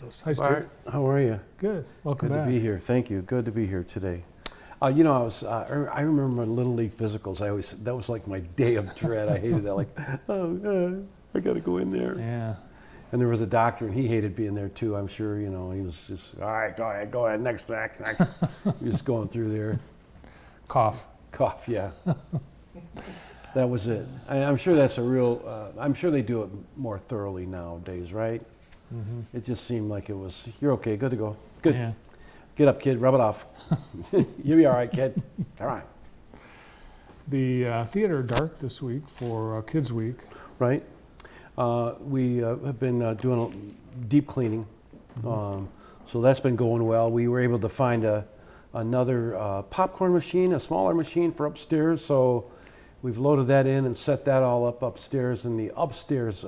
Hi, Steve. Bart, how are you? Good. Welcome Good back. to be here. Thank you. Good to be here today. I remember my Little League physicals. That was like my day of dread. I hated that. Like, I got to go in there. Yeah. And there was a doctor, and he hated being there too. I'm sure, he was just, all right, go ahead, next. You're just going through there. Cough. Cough, yeah. That was it. I'm sure that's a real. I'm sure they do it more thoroughly nowadays, right? Mm-hmm. It just seemed like it was. You're okay. Good to go. Good. Yeah. Get up, kid. Rub it off. You'll be all right, kid. Come on. The theater dark this week for Kids Week. Right. We have been doing a deep cleaning, so that's been going well. We were able to find another popcorn machine, a smaller machine for upstairs. So we've loaded that in and set that all up upstairs in the upstairs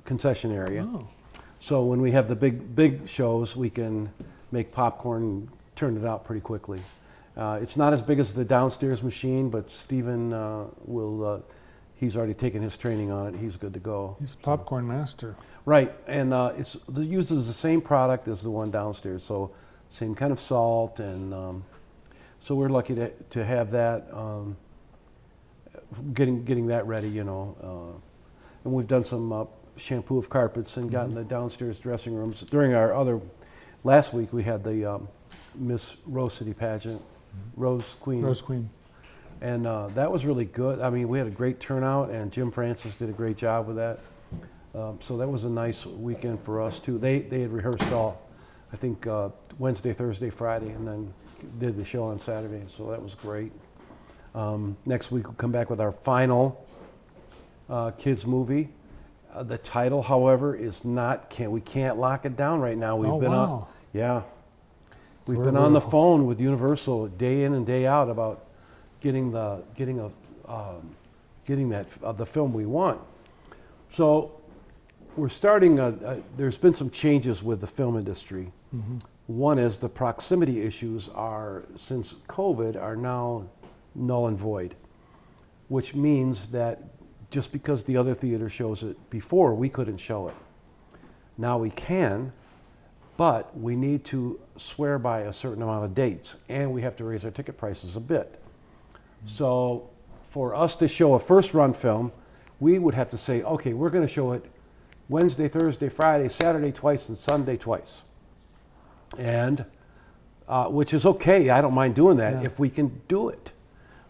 concession area. Oh. So when we have the big shows, we can make popcorn and turn it out pretty quickly. It's not as big as the downstairs machine, but Stephen will. He's already taken his training on it. He's good to go. He's a popcorn master. Right, and it uses the same product as the one downstairs, so same kind of salt, and so we're lucky to have that. Getting that ready, and we've done some shampoo of carpets and gotten the downstairs dressing rooms. During our last week we had the Miss Rose City pageant, Rose Queen. Rose Queen. And that was really good. I mean, we had a great turnout, and Jim Francis did a great job with that. So that was a nice weekend for us too. They had rehearsed all, I think, Wednesday, Thursday, Friday, and then did the show on Saturday. So that was great. Next week we'll come back with our final kids movie. The title, however, is not. We can't lock it down right now. We've been on. Yeah. We've been on the phone with Universal day in and day out about getting the film we want. So we're starting. There's been some changes with the film industry. Mm-hmm. One is the proximity issues since COVID are now null and void, which means that just because the other theater shows it before, we couldn't show it. Now we can, but we need to swear by a certain amount of dates, and we have to raise our ticket prices a bit. So for us to show a first run film, we would have to say, okay, we're going to show it Wednesday, Thursday, Friday, Saturday twice, and Sunday twice. And which is okay. I don't mind doing that if we can do it.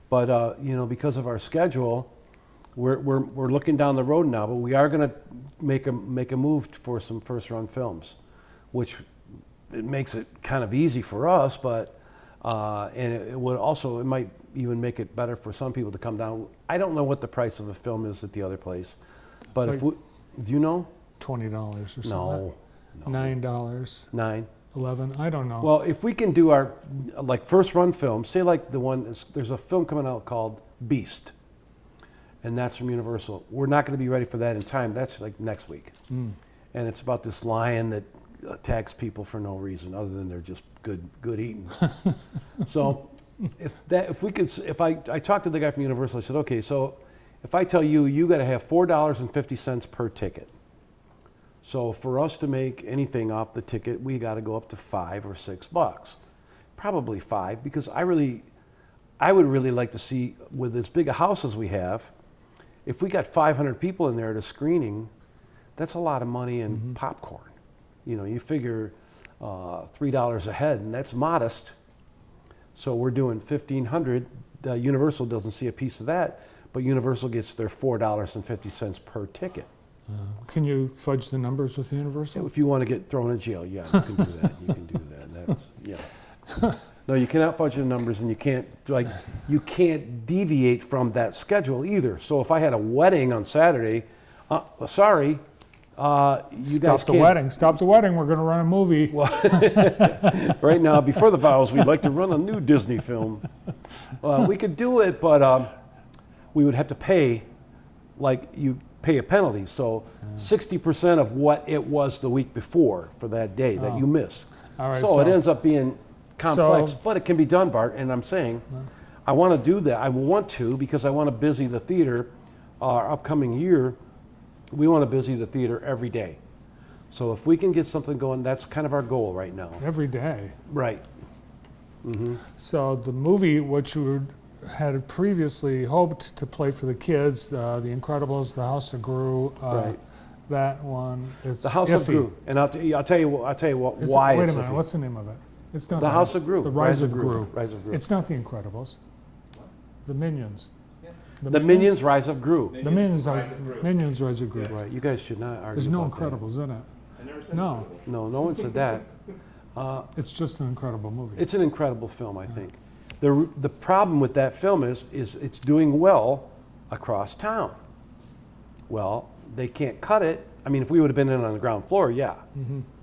But because of our schedule, we're looking down the road now. But we are going to make a move for some first run films, which it makes it kind of easy for us. But and it might even make it better for some people to come down. I don't know what the price of a film is at the other place, but do you know? $20 or something. No. $9. $9. $11. I don't know. Well, if we can do our first run film, say like there's a film coming out called Beast, and that's from Universal. We're not going to be ready for that in time. That's like next week, and it's about this lion that attacks people for no reason other than they're just good eating. So if I talked to the guy from Universal, I said, okay, so if I tell you got to have $4.50 per ticket. So for us to make anything off the ticket, we got to go up to $5 or $6. Probably $5, because I would really like to see, with as big a house as we have, if we got 500 people in there at a screening, that's a lot of money in popcorn. You figure $3 a head, and that's modest. So we're doing $1,500. Universal doesn't see a piece of that, but Universal gets their $4.50 per ticket. Can you fudge the numbers with Universal? If you want to get thrown in jail, yeah, you can do that. You can do that. No, you cannot fudge the numbers, and you can't deviate from that schedule either. So if I had a wedding on Saturday, sorry. Stop the wedding. Stop the wedding. We're going to run a movie. Well, right now, before the vows, we'd like to run a new Disney film. We could do it, but we would have to pay, you pay a penalty. So 60% of what it was the week before for that day that you missed. All right, so it ends up being complex, but it can be done, Bart. And I'm saying, I want to do that. I want to, because I want to busy the theater our upcoming year. We want to busy the theater every day. So if we can get something going, that's kind of our goal right now. Every day. Right. Mm-hmm. So the movie, which you had previously hoped to play for the kids, The Incredibles, The House of Gru, Right. that one, it's The House iffy. of Gru, and I'll tell you what, It's- why wait it's a minute, iffy. what's the name of it? It's not The House of Gru. The Rise of Gru. Rise of Gru. It's not The Incredibles. The Minions. The Minions Rise of Gru. The Minions Rise of Gru. Right. You guys should not argue There's no about that. Incredibles in it. I never said No, No, no one said that. it's just an incredible movie. It's an incredible film, I think. The problem with that film is it's doing well across town. Well, they can't cut it. I mean, if we would have been in on the ground floor, yeah,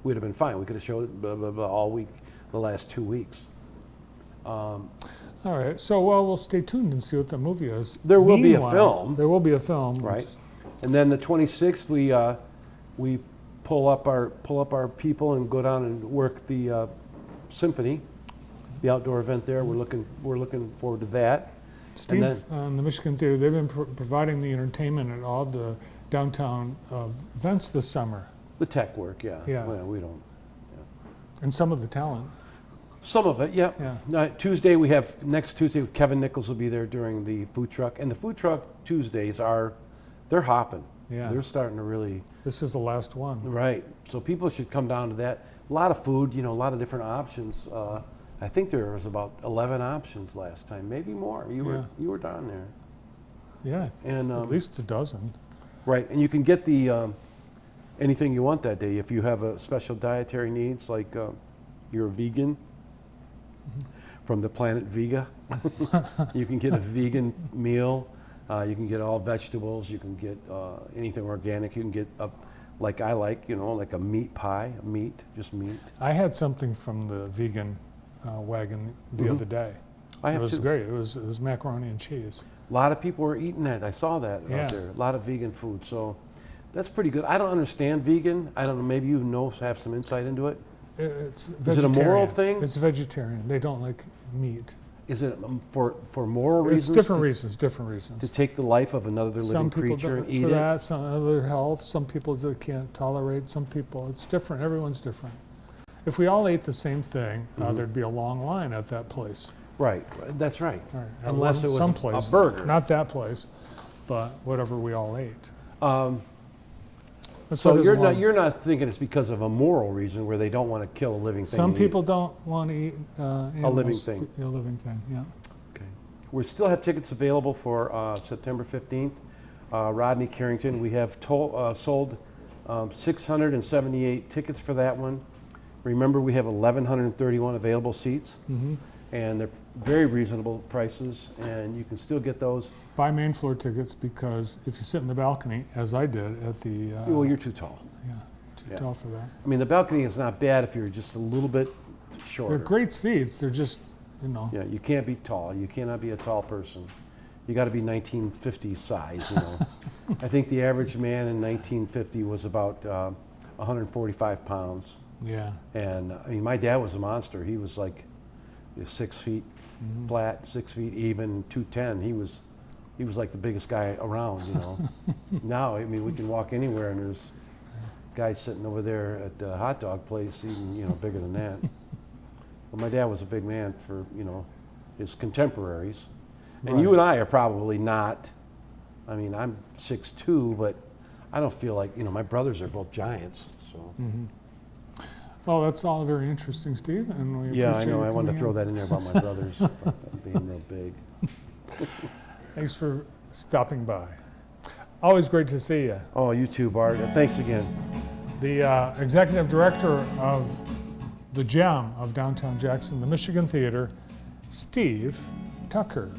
we'd have been fine. We could have showed it blah, blah, blah, all week, the last 2 weeks. All right, so we'll stay tuned and see what the movie is. There will be a Meanwhile, film. There will be a film. Right. And then the 26th, we pull up our people and go down and work the symphony, the outdoor event there. We're looking forward to that. Steve, And the Michigan Theater, they've been providing the entertainment at all the downtown events this summer, The tech work, yeah. Yeah. Well, we don't. and some of the talent. Some of it, yeah. Yeah. Tuesday, next Tuesday, Kevin Nichols will be there during the food truck. And the food truck Tuesdays they're hopping. Yeah. They're starting to really, This is the last one. right. So people should come down to that. A lot of food, a lot of different options. I think there was about 11 options last time, maybe more. You were down there. Yeah, And at least a dozen. right, and you can get the anything you want that day. If you have a special dietary needs, like you're a vegan from the planet Vega, you can get a vegan meal. You can get all vegetables. You can get anything organic. You can get like I like, like a meat pie, just meat. I had something from the vegan wagon the other day. I It have was too. great. It was macaroni and cheese. A lot of people were eating that. I saw that Yeah. out there. A lot of vegan food. So that's pretty good. I don't understand vegan. I don't know. Maybe have some insight into it. It's Is it a moral vegetarian. thing? It's vegetarian. They don't like meat. Is it for moral It's reasons? different reasons. Different To reasons. take the life of another living Some people creature and do eat for it? that. Some other health. Some people that can't tolerate. Some people. It's different. Everyone's different. If we all ate the same thing, there'd be a long line at that place. Right. That's right. Right. Unless it was some a place, burger. not that place, but whatever we all ate. That's So what is long. you're not thinking it's because of a moral reason where they don't want to kill a living thing. Some and eat it. people don't want to eat animals, thing. A living thing, yeah. Okay. We still have tickets available for September 15th. Rodney Carrington, we have sold 678 tickets for that one. Remember, we have 1,131 available seats, and they're very reasonable prices, and you can still get those. Buy main floor tickets because if you sit in the balcony, as I did at the, Well, you're too tall. yeah, too Yeah. tall for that. I mean, the balcony is not bad if you're just a little bit shorter. They're great seats. They're just, Yeah, you can't be tall. You cannot be a tall person. You got to be 1950s size. I think the average man in 1950 was about 145 pounds. yeah. And I mean, my dad was a monster. He was like 6 feet flat, 6 feet even, 210. He was like the biggest guy around. Now, I mean, we can walk anywhere and there's guys sitting over there at the hot dog place even bigger than that. But my dad was a big man for his contemporaries. And you Right. and I are probably not. I mean, I'm 6'2", but I don't feel like my brothers are both giants. So Well, that's all very interesting, Steve, and we yeah, I appreciate know. you I wanted to coming throw in. that in there about my brothers about them being real big. Thanks for stopping by. Always great to see you. Oh, you too, Bart. Thanks again. The executive director of the Gem of downtown Jackson, the Michigan Theater, Steve Tucker.